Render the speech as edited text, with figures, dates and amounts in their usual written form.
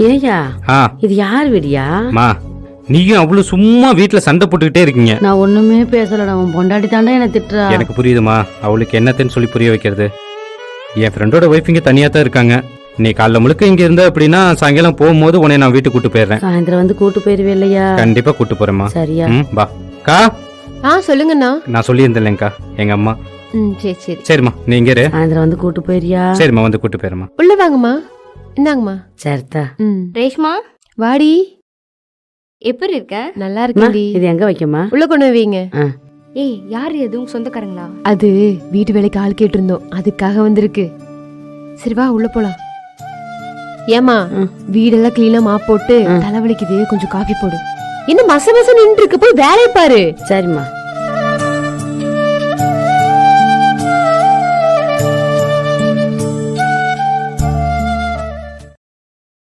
ஏயா ஆ இது யார் வீடியா? மா நீயும் அவ்வளவு சும்மா வீட்டுல சண்டை போட்டுக்கிட்டே இருக்கீங்க. நான் ஒண்ணுமே பேசலடா, உன் பொண்டாட்டி தாண்டா என்ன திட்டுறா. எனக்கு புரியுதுமா, அவளுக்கு என்னத்தன்னு சொல்லி புரிய வைக்கிறது. என் ஃப்ரெண்டோட ஒய்ஃப் இங்க தனியா தான் இருக்காங்க. நீ காலைல முழுக்க இங்க இருந்த அப்படின்னா சாயங்காலம் போகும்போது உன்னை நான் வீட்டுக்கு கூட்டு போயிடுறேன். சாயந்தரம் வந்து கூட்டு போயிருவே இல்லையா? கண்டிப்பா கூட்டு போறேம்மா. சரியா? பா கா. சொல்லுங்கண்ணா. நான் சொல்லியிருந்தேன்லங்கக்கா எங்க அம்மா. சரி சரி. சரிம்மா நீ இங்க இரு. சாயந்தரம் வந்து கூட்டு போயிரியா? சரிம்மா வந்து கூட்டு போயிடுமா. உள்ள வாங்கம்மா. இந்தாங்கம்மா. சரிதா. ரேஷ்மா வாடி. எப்படி இருக்க? நல்லா இருக்கேன்டி. இது எங்க வைக்கமா? உள்ள கொண்டு வைங்க. ஏய் யார் எதுவும் சொந்தக்காரங்களா? அது வீட்டு வேலைக்கு ஆள் கேட்டு இருந்தோம், அதுக்காக வந்திருக்கு. சரி வா உள்ள போலாம். ஏமா வீடெல்லாம் கிளீனா மாப் போட்டு தலைவலிக்குது, கொஞ்சம் காஃபி போடு. இன்னும் மச மச நின்று இருக்கு, போய் வேலையை பாரு. சரிம்மா.